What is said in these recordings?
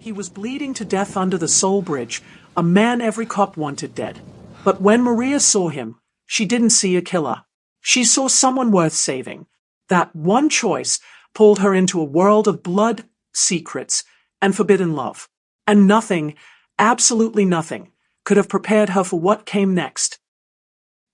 He was bleeding to death under the Soul Bridge, a man every cop wanted dead. But when Maria saw him, she didn't see a killer. She saw someone worth saving. That one choice pulled her into a world of blood, secrets, and forbidden love. And nothing, absolutely nothing, could have prepared her for what came next.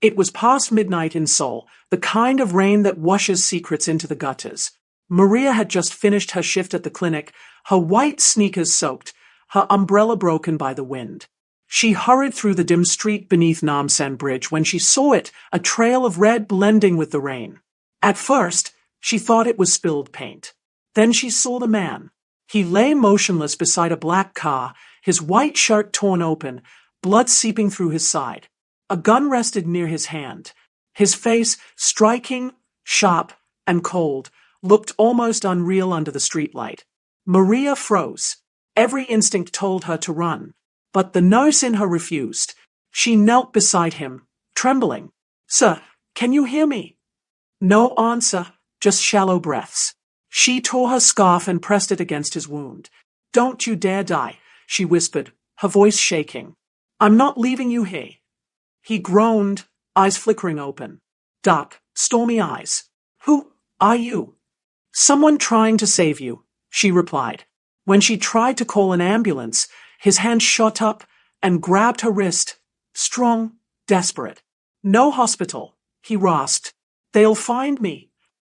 It was past midnight in Seoul, the kind of rain that washes secrets into the gutters. Maria had just finished her shift at the clinic, her white sneakers soaked, her umbrella broken by the wind. She hurried through the dim street beneath Namsan Bridge when she saw it, a trail of red blending with the rain. At first, she thought it was spilled paint. Then she saw the man. He lay motionless beside a black car, his white shirt torn open, blood seeping through his side. A gun rested near his hand. His face, striking, sharp, and cold, looked almost unreal under the streetlight. Maria froze. Every instinct told her to run. But the nurse in her refused. She knelt beside him, trembling. "Sir, can you hear me?" No answer, just shallow breaths. She tore her scarf and pressed it against his wound. "Don't you dare die," she whispered, her voice shaking. "I'm not leaving you here." He groaned, eyes flickering open. Dark, stormy eyes. "Who are you?" "Someone trying to save you," she replied. When she tried to call an ambulance, his hand shot up and grabbed her wrist, strong, desperate. "No hospital," he rasped. "They'll find me."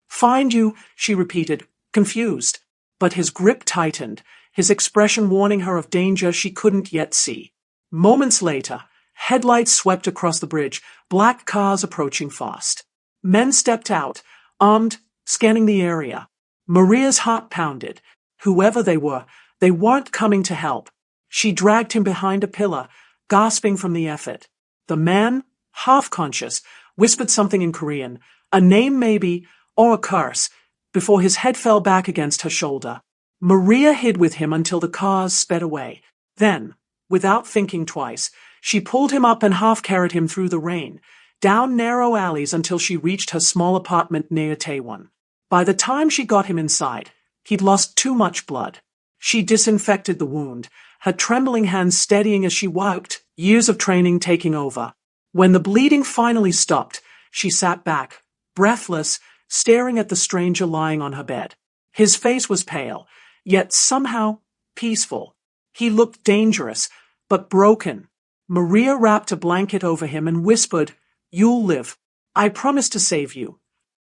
"Find you," she repeated, confused. But his grip tightened, his expression warning her of danger she couldn't yet see. Moments later, headlights swept across the bridge, black cars approaching fast. Men stepped out, armed, scanning the area. Maria's heart pounded. Whoever they weren't coming to help. She dragged him behind a pillar, gasping from the effort. The man, half conscious, whispered something in Korean, a name maybe, or a curse, before his head fell back against her shoulder. Maria hid with him until the cars sped away. Then, without thinking twice, she pulled him up and half-carried him through the rain, down narrow alleys until she reached her small apartment near Taewon. By the time she got him inside, he'd lost too much blood. She disinfected the wound, her trembling hands steadying as she wiped, years of training taking over. When the bleeding finally stopped, she sat back, breathless, staring at the stranger lying on her bed. His face was pale, yet somehow peaceful. He looked dangerous, but broken. Maria wrapped a blanket over him and whispered, "You'll live. I promise to save you."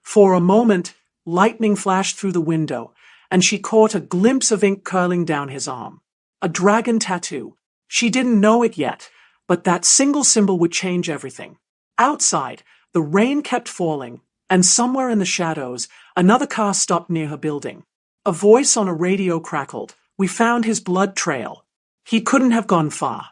For a moment, lightning flashed through the window, and she caught a glimpse of ink curling down his arm. A dragon tattoo. She didn't know it yet, but that single symbol would change everything. Outside, the rain kept falling, and somewhere in the shadows, another car stopped near her building. A voice on a radio crackled, "We found his blood trail. He couldn't have gone far."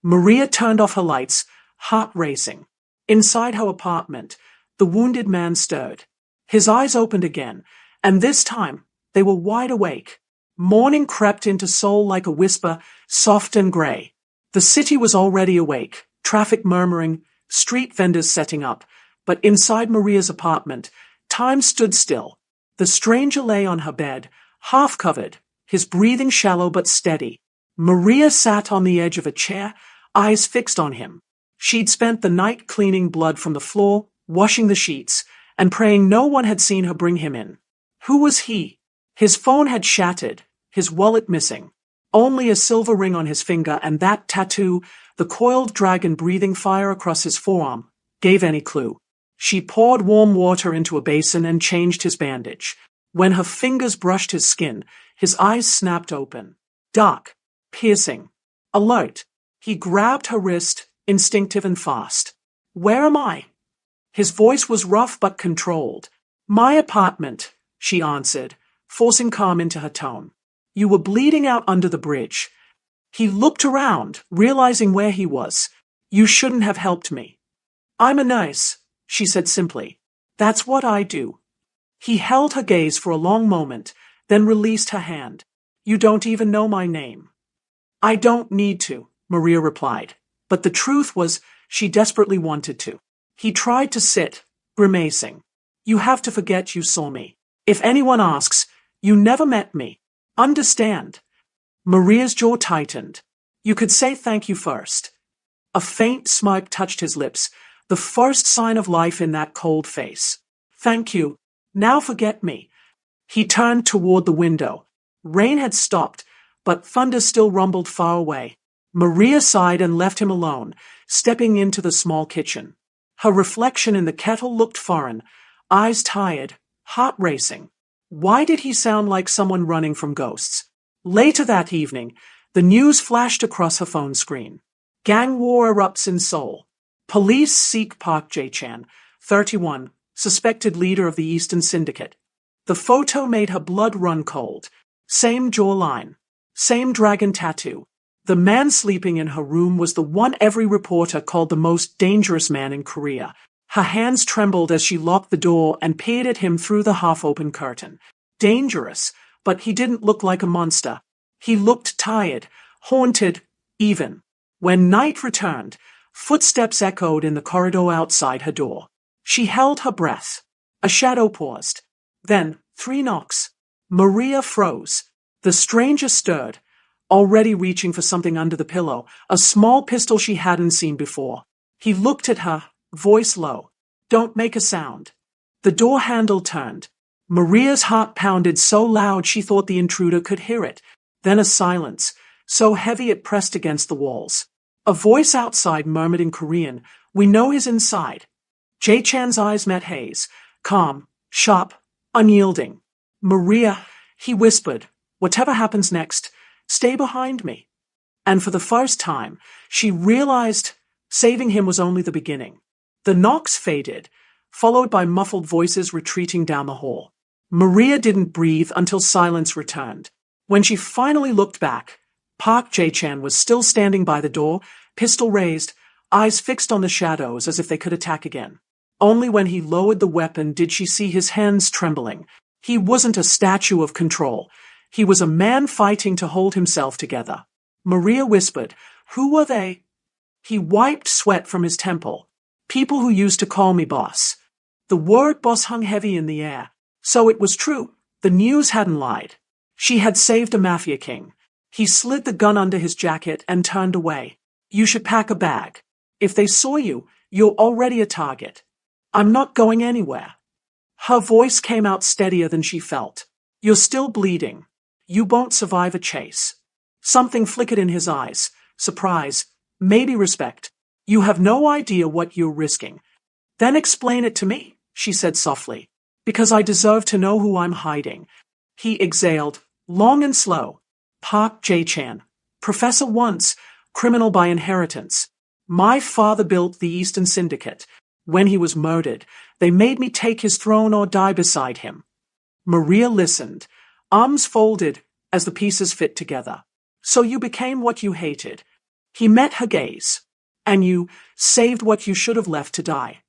Maria turned off her lights, heart racing. Inside her apartment, the wounded man stirred. His eyes opened again, and this time, they were wide awake. Morning crept into Seoul like a whisper, soft and grey. The city was already awake, traffic murmuring, street vendors setting up, but inside Maria's apartment, time stood still. The stranger lay on her bed, half covered, his breathing shallow but steady. Maria sat on the edge of a chair, eyes fixed on him. She'd spent the night cleaning blood from the floor, washing the sheets, and praying no one had seen her bring him in. Who was he? His phone had shattered, his wallet missing. Only a silver ring on his finger and that tattoo, the coiled dragon breathing fire across his forearm, gave any clue. She poured warm water into a basin and changed his bandage. When her fingers brushed his skin, his eyes snapped open. Dark, piercing, alert. He grabbed her wrist, instinctive and fast. "Where am I?" His voice was rough but controlled. "My apartment," she answered, forcing calm into her tone. "You were bleeding out under the bridge." He looked around, realizing where he was. "You shouldn't have helped me." "I'm a nurse," she said simply. "That's what I do." He held her gaze for a long moment, then released her hand. "You don't even know my name." "I don't need to," Maria replied. But the truth was, she desperately wanted to. He tried to sit, grimacing. "You have to forget you saw me. If anyone asks, you never met me. Understand?" Maria's jaw tightened. You could say thank you first. A faint smirk touched his lips, the first sign of life in that cold face. Thank you. Now forget me. He turned toward the window. Rain had stopped, but thunder still rumbled far away. Maria sighed and left him alone, stepping into the small kitchen. Her reflection in the kettle looked foreign, eyes tired, heart racing. Why did he sound like someone running from ghosts? Later that evening, the news flashed across her phone screen. Gang war erupts in Seoul. Police seek Park Jae-chan, 31, suspected leader of the Eastern Syndicate. The photo made her blood run cold. Same jawline. Same dragon tattoo. The man sleeping in her room was the one every reporter called the most dangerous man in Korea. Her hands trembled as she locked the door and peered at him through the half-open curtain. Dangerous, but he didn't look like a monster. He looked tired, haunted, even. When night returned, footsteps echoed in the corridor outside her door. She held her breath. A shadow paused. Then, 3 knocks. Maria froze. The stranger stirred, already reaching for something under the pillow, a small pistol she hadn't seen before. He looked at her, voice low. Don't make a sound. The door handle turned. Maria's heart pounded so loud she thought the intruder could hear it. Then a silence, so heavy it pressed against the walls. A voice outside murmured in Korean, "We know he's inside." Jae-chan's eyes met Hayes, calm, sharp, unyielding. "Maria," he whispered, "whatever happens next, stay behind me." And for the first time, she realized saving him was only the beginning. The knocks faded, followed by muffled voices retreating down the hall. Maria didn't breathe until silence returned. When she finally looked back, Park Jae-chan was still standing by the door, pistol raised, eyes fixed on the shadows as if they could attack again. Only when he lowered the weapon did she see his hands trembling. He wasn't a statue of control. He was a man fighting to hold himself together. Maria whispered, "Who were they?" He wiped sweat from his temple. "People who used to call me boss." The word boss hung heavy in the air. So it was true. The news hadn't lied. She had saved a Mafia king. He slid the gun under his jacket and turned away. "You should pack a bag. If they saw you, you're already a target." "I'm not going anywhere." Her voice came out steadier than she felt. "You're still bleeding. You won't survive a chase." Something flickered in his eyes. Surprise. Maybe respect. "You have no idea what you're risking." "Then explain it to me," she said softly. "Because I deserve to know who I'm hiding." He exhaled, long and slow. "Park Jae-chan. Professor once, criminal by inheritance. My father built the Eastern Syndicate. When he was murdered, they made me take his throne or die beside him." Maria listened, arms folded as the pieces fit together. "So you became what you hated." He met her gaze. "And you saved what you should have left to die."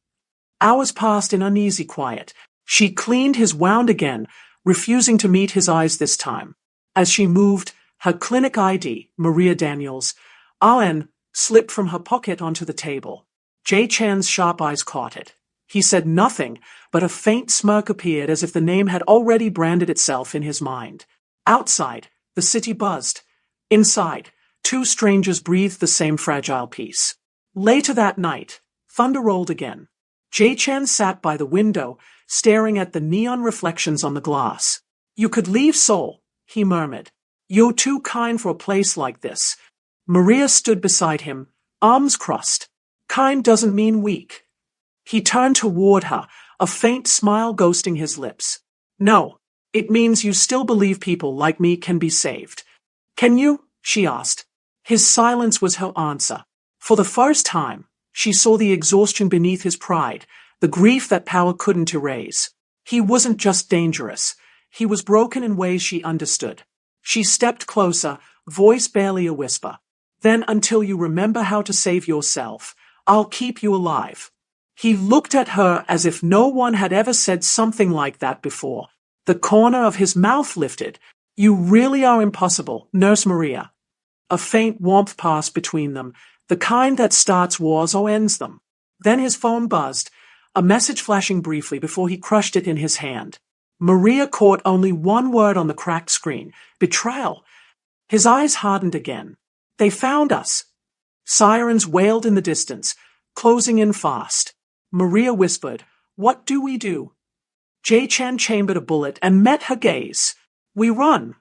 Hours passed in uneasy quiet. She cleaned his wound again, refusing to meet his eyes this time. As she moved, her clinic ID, Maria Daniels, RN, slipped from her pocket onto the table. Jae-chan's sharp eyes caught it. He said nothing, but a faint smirk appeared as if the name had already branded itself in his mind. Outside, the city buzzed. Inside, 2 strangers breathed the same fragile peace. Later that night, thunder rolled again. Jae-chan sat by the window, staring at the neon reflections on the glass. "You could leave Seoul," he murmured. "You're too kind for a place like this." Maria stood beside him, arms crossed. "Kind doesn't mean weak." He turned toward her, a faint smile ghosting his lips. "No, it means you still believe people like me can be saved." "Can you?" she asked. His silence was her answer. For the first time, she saw the exhaustion beneath his pride, the grief that power couldn't erase. He wasn't just dangerous. He was broken in ways she understood. She stepped closer, voice barely a whisper. "Then until you remember how to save yourself, I'll keep you alive." He looked at her as if no one had ever said something like that before. The corner of his mouth lifted. "You really are impossible, Nurse Maria." A faint warmth passed between them, the kind that starts wars or ends them. Then his phone buzzed, a message flashing briefly before he crushed it in his hand. Maria caught only one word on the cracked screen: betrayal. His eyes hardened again. They found us. Sirens wailed in the distance, closing in fast. Maria whispered, "What do we do?" Jay-Chan chambered a bullet and met her gaze. "We run."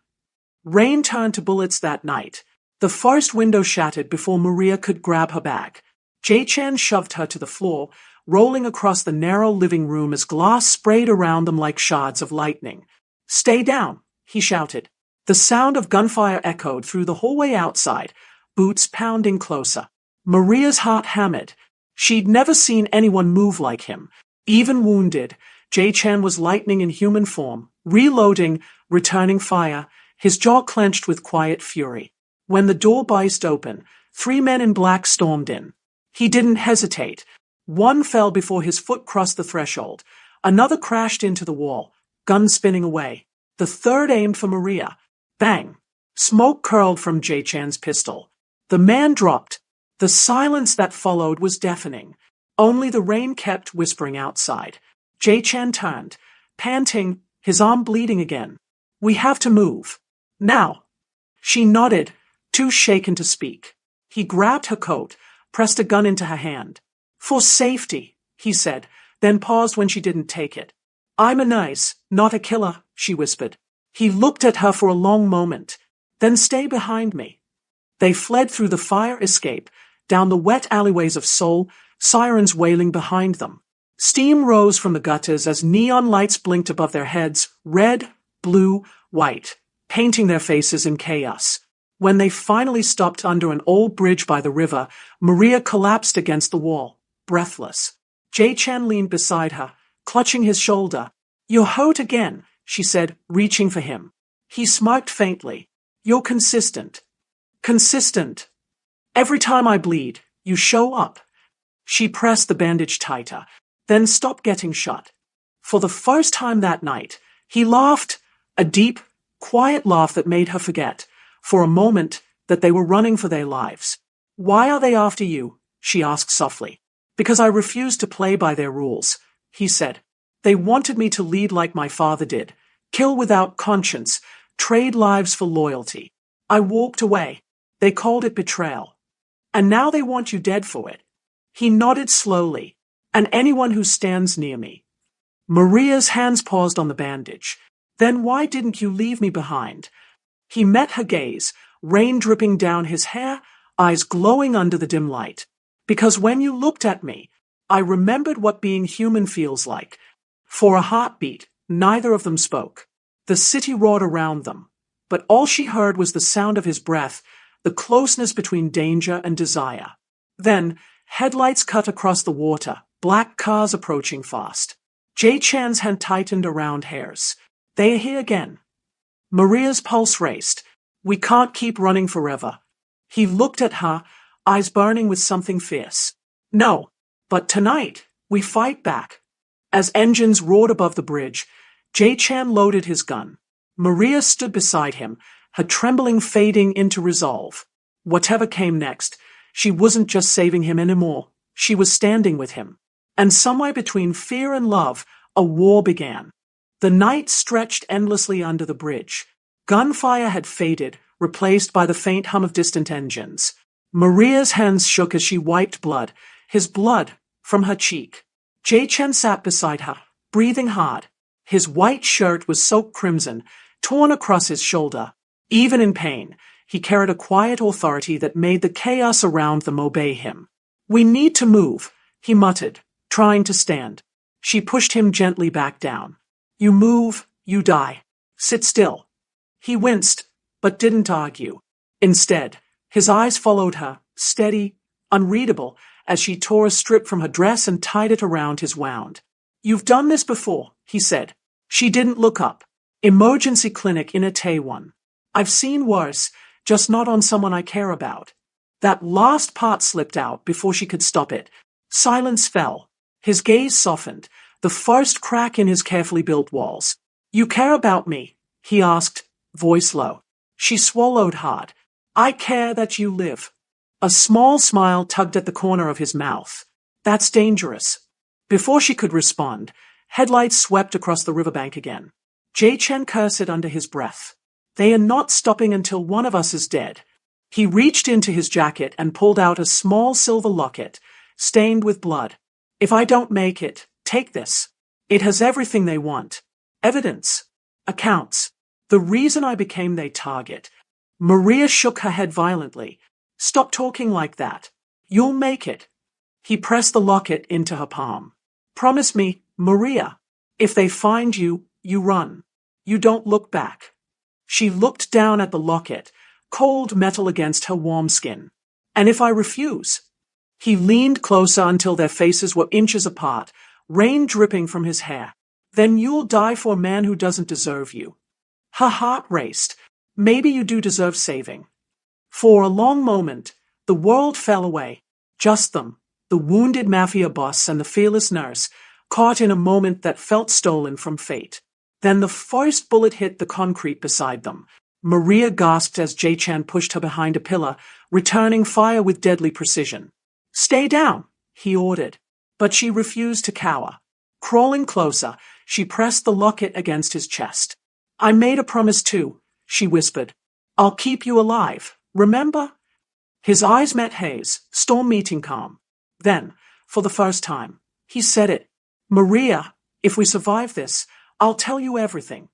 Rain turned to bullets that night. The first window shattered before Maria could grab her back. Jay-Chan shoved her to the floor, rolling across the narrow living room as glass sprayed around them like shards of lightning. "Stay down," he shouted. The sound of gunfire echoed through the hallway outside, boots pounding closer. Maria's heart hammered. She'd never seen anyone move like him. Even wounded, Jay-Chan was lightning in human form, reloading, returning fire, his jaw clenched with quiet fury. When the door burst open, 3 men in black stormed in. He didn't hesitate. One fell before his foot crossed the threshold. Another crashed into the wall, gun spinning away. The third aimed for Maria. Bang! Smoke curled from Jay-Chan's pistol. The man dropped. The silence that followed was deafening. Only the rain kept whispering outside. Jay-Chan turned, panting, his arm bleeding again. "We have to move. Now." She nodded, too shaken to speak. He grabbed her coat, pressed a gun into her hand. "For safety," he said, then paused when she didn't take it. "I'm a nurse, not a killer," she whispered. He looked at her for a long moment. "Then stay behind me." They fled through the fire escape, down the wet alleyways of Seoul, sirens wailing behind them. Steam rose from the gutters as neon lights blinked above their heads, red, blue, white, painting their faces in chaos. When they finally stopped under an old bridge by the river, Maria collapsed against the wall, breathless. Jay-Chan leaned beside her, clutching his shoulder. "You're hurt again," she said, reaching for him. He smirked faintly. "You're consistent." "Consistent. Every time I bleed, you show up." She pressed the bandage tighter, then stopped getting shut. For the first time that night, he laughed, a deep, quiet laugh that made her forget, for a moment, that they were running for their lives. "Why are they after you?" she asked softly. "Because I refused to play by their rules," he said. "They wanted me to lead like my father did, kill without conscience, trade lives for loyalty. I walked away. They called it betrayal. And now they want you dead for it." He nodded slowly. "And anyone who stands near me." Maria's hands paused on the bandage. "Then why didn't you leave me behind?" He met her gaze, rain dripping down his hair, eyes glowing under the dim light. "Because when you looked at me, I remembered what being human feels like." For a heartbeat, neither of them spoke. The city roared around them, but all she heard was the sound of his breath, the closeness between danger and desire. Then, headlights cut across the water, black cars approaching fast. Jay-Chan's hand tightened around hers. "They are here again." Maria's pulse raced. "We can't keep running forever." He looked at her, eyes burning with something fierce. "No, but tonight, we fight back." As engines roared above the bridge, Jay-Chan loaded his gun. Maria stood beside him, her trembling fading into resolve. Whatever came next, she wasn't just saving him anymore. She was standing with him. And somewhere between fear and love, a war began. The night stretched endlessly under the bridge. Gunfire had faded, replaced by the faint hum of distant engines. Maria's hands shook as she wiped blood, his blood, from her cheek. Jay-Chen sat beside her, breathing hard. His white shirt was soaked crimson, torn across his shoulder. Even in pain, he carried a quiet authority that made the chaos around them obey him. "We need to move," he muttered, trying to stand. She pushed him gently back down. "You move, you die. Sit still." He winced, but didn't argue. Instead, his eyes followed her, steady, unreadable, as she tore a strip from her dress and tied it around his wound. "You've done this before," he said. She didn't look up. "Emergency clinic in Itaewon. I've seen worse, just not on someone I care about." That last part slipped out before she could stop it. Silence fell. His gaze softened, the first crack in his carefully built walls. "You care about me?" he asked, voice low. She swallowed hard. "I care that you live." A small smile tugged at the corner of his mouth. "That's dangerous." Before she could respond, headlights swept across the riverbank again. Jay-Chen cursed under his breath. They are not stopping until one of us is dead. He reached into his jacket and pulled out a small silver locket, stained with blood. If I don't make it, take this. It has everything they want. Evidence. Accounts. The reason I became their target. Maria shook her head violently. Stop talking like that. You'll make it. He pressed the locket into her palm. Promise me, Maria. If they find you, you run. You don't look back. She looked down at the locket, cold metal against her warm skin. And if I refuse? He leaned closer until their faces were inches apart, rain dripping from his hair. Then you'll die for a man who doesn't deserve you. Her heart raced. Maybe you do deserve saving. For a long moment, the world fell away. Just them, the wounded Mafia boss and the fearless nurse, caught in a moment that felt stolen from fate. Then the first bullet hit the concrete beside them. Maria gasped as Jay-chan pushed her behind a pillar, returning fire with deadly precision. Stay down, he ordered. But she refused to cower. Crawling closer, she pressed the locket against his chest. I made a promise too, she whispered. I'll keep you alive, remember? His eyes met hers, storm meeting calm. Then, for the first time, he said it. Maria, if we survive this, I'll tell you everything.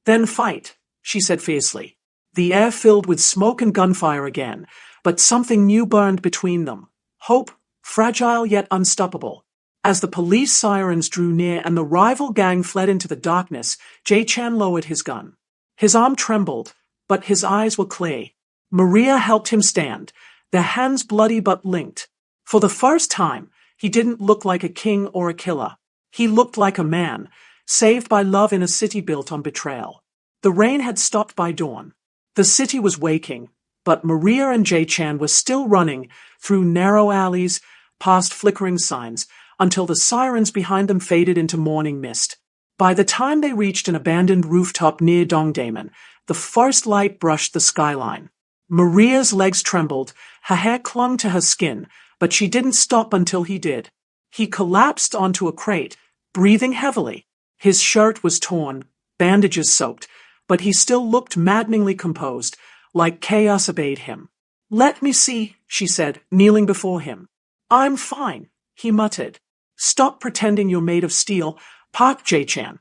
Then fight, she said fiercely. The air filled with smoke and gunfire again, but something new burned between them. Hope, fragile yet unstoppable. As the police sirens drew near and the rival gang fled into the darkness, Jay-chan lowered his gun. His arm trembled, but his eyes were clear. Maria helped him stand, their hands bloody but linked. For the first time, he didn't look like a king or a killer. He looked like a man, saved by love in a city built on betrayal. The rain had stopped by dawn. The city was waking, but Maria and Jay-chan were still running through narrow alleys, past flickering signs, until the sirens behind them faded into morning mist. By the time they reached an abandoned rooftop near Dongdaemun, the first light brushed the skyline. Maria's legs trembled, her hair clung to her skin, but she didn't stop until he did. He collapsed onto a crate, breathing heavily. His shirt was torn, bandages soaked, but he still looked maddeningly composed, like chaos obeyed him. Let me see, she said, kneeling before him. I'm fine, he muttered. Stop pretending you're made of steel, Park Jay-chan.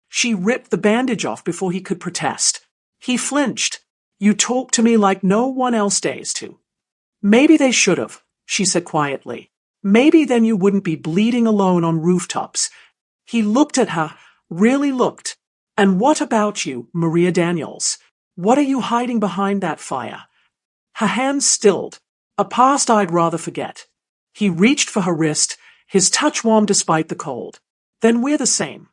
She ripped the bandage off before he could protest. He flinched. You talk to me like no one else dares to. Maybe they should have, she said quietly. Maybe then you wouldn't be bleeding alone on rooftops. He looked at her, really looked. And what about you, Maria Daniels? What are you hiding behind that fire? Her hands stilled, a past I'd rather forget. He reached for her wrist, his touch warm despite the cold. Then we're the same.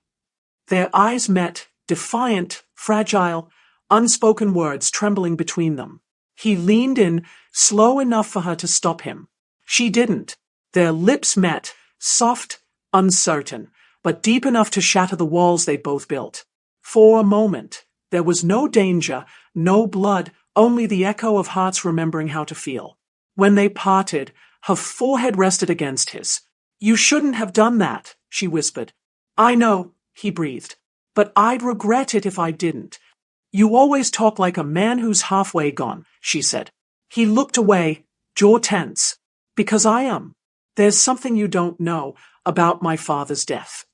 Their eyes met, defiant, fragile, unspoken words trembling between them. He leaned in, slow enough for her to stop him. She didn't. Their lips met, soft, uncertain, but deep enough to shatter the walls they both built. For a moment, there was no danger, no blood, only the echo of hearts remembering how to feel. When they parted, her forehead rested against his. You shouldn't have done that, she whispered. I know, he breathed, but I'd regret it if I didn't. You always talk like a man who's halfway gone, she said. He looked away, jaw tense. Because I am. There's something you don't know about my father's death.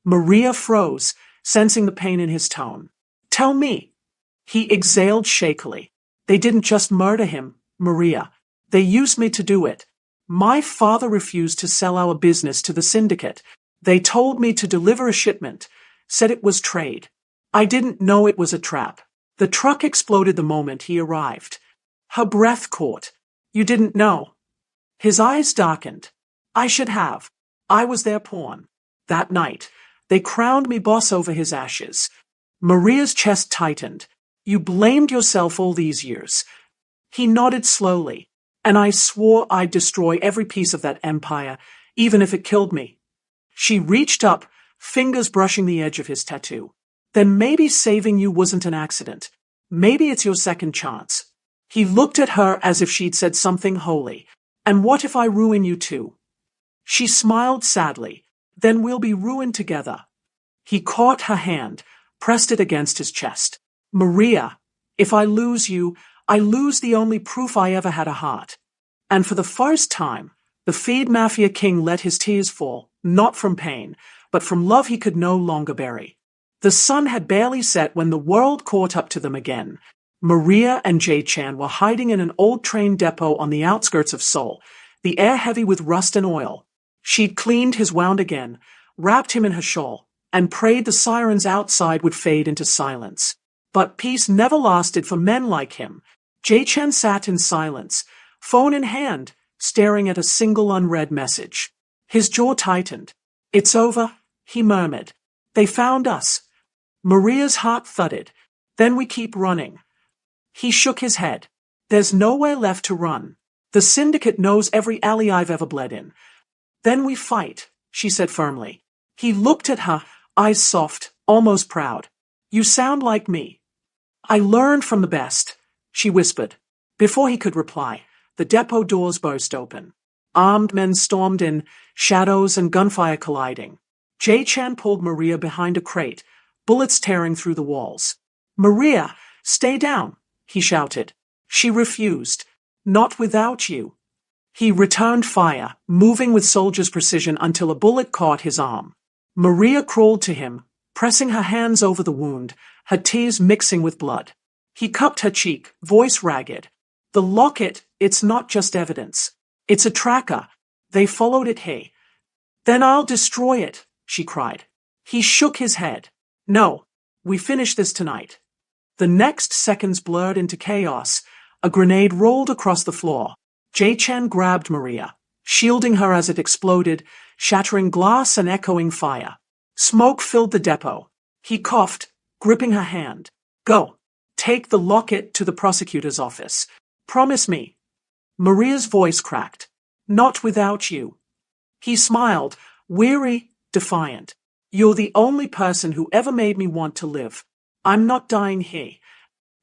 Maria froze, sensing the pain in his tone. Tell me. He exhaled shakily. They didn't just murder him, Maria. They used me to do it. My father refused to sell our business to the syndicate. They told me to deliver a shipment, said it was trade. I didn't know it was a trap. The truck exploded the moment he arrived. Her breath caught. You didn't know. His eyes darkened. I should have. I was their pawn. That night, they crowned me boss over his ashes. Maria's chest tightened. You blamed yourself all these years. He nodded slowly. And I swore I'd destroy every piece of that empire, even if it killed me. She reached up, fingers brushing the edge of his tattoo. Then maybe saving you wasn't an accident. Maybe it's your second chance. He looked at her as if she'd said something holy. And what if I ruin you too? She smiled sadly. Then we'll be ruined together. He caught her hand, pressed it against his chest. Maria, If I lose you, I lose the only proof I ever had a heart. And for the first time, the feed Mafia king let his tears fall, not from pain, but from love he could no longer bury. The sun had barely set when the world caught up to them again. Maria and Jay-chan were hiding in an old train depot on the outskirts of Seoul, the air heavy with rust and oil. She'd cleaned his wound again, wrapped him in her shawl, and prayed the sirens outside would fade into silence. But peace never lasted for men like him. Jay-chan sat in silence, phone in hand, staring at a single unread message. His jaw tightened. "It's over," he murmured. "They found us." Maria's heart thudded. "Then we keep running." He shook his head. "There's nowhere left to run. The syndicate knows every alley I've ever bled in." "Then we fight," she said firmly. He looked at her, eyes soft, almost proud. "You sound like me." "I learned from the best," she whispered. Before he could reply, the depot doors burst open. Armed men stormed in, shadows and gunfire colliding. Jay-chan pulled Maria behind a crate, bullets tearing through the walls. "Maria, stay down," he shouted. She refused. "Not without you." He returned fire, moving with soldier's precision until a bullet caught his arm. Maria crawled to him, pressing her hands over the wound, her tears mixing with blood. He cupped her cheek, voice ragged. "The locket, it's not just evidence. It's a tracker. They followed it here." "Then I'll destroy it," she cried. He shook his head. "No, we finish this tonight." The next seconds blurred into chaos. A grenade rolled across the floor. Jay-chan grabbed Maria, shielding her as it exploded, shattering glass and echoing fire. Smoke filled the depot. He coughed, gripping her hand. "Go. Take the locket to the prosecutor's office. Promise me." Maria's voice cracked. "Not without you." He smiled, weary, defiant. "You're the only person who ever made me want to live. I'm not dying here."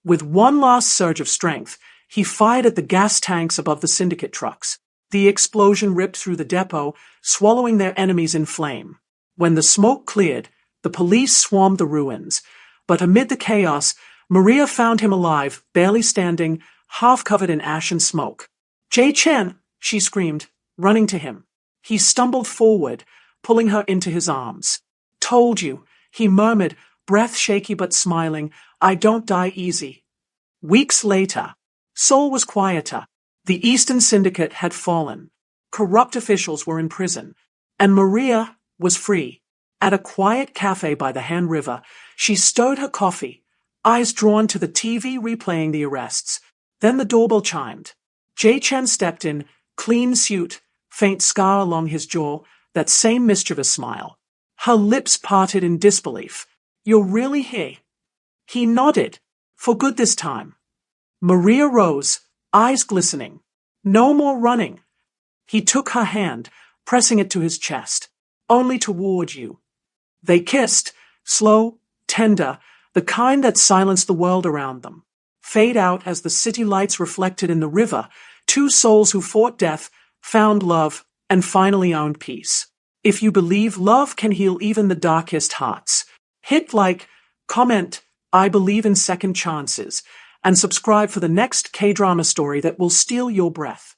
With one last surge of strength, he fired at the gas tanks above the syndicate trucks. The explosion ripped through the depot, swallowing their enemies in flame. When the smoke cleared, the police swarmed the ruins. But amid the chaos, Maria found him alive, barely standing, half covered in ash and smoke. "Jay-chan," she screamed, running to him. He stumbled forward, pulling her into his arms. "Told you," he murmured, breath shaky but smiling, "I don't die easy." Weeks later, Seoul was quieter. The Eastern Syndicate had fallen. Corrupt officials were in prison. And Maria was free. At a quiet cafe by the Han River, she stirred her coffee, eyes drawn to the TV replaying the arrests. Then the doorbell chimed. Jay-chan stepped in, clean suit, faint scar along his jaw, that same mischievous smile. Her lips parted in disbelief. "You're really here?" He nodded. "For good this time." Maria rose, eyes glistening. "No more running." He took her hand, pressing it to his chest. "Only toward you." They kissed, slow, tender, the kind that silenced the world around them. Fade out as the city lights reflected in the river, two souls who fought death, found love, and finally owned peace. If you believe love can heal even the darkest hearts, hit like, comment, "I believe in second chances," and subscribe for the next K-drama story that will steal your breath.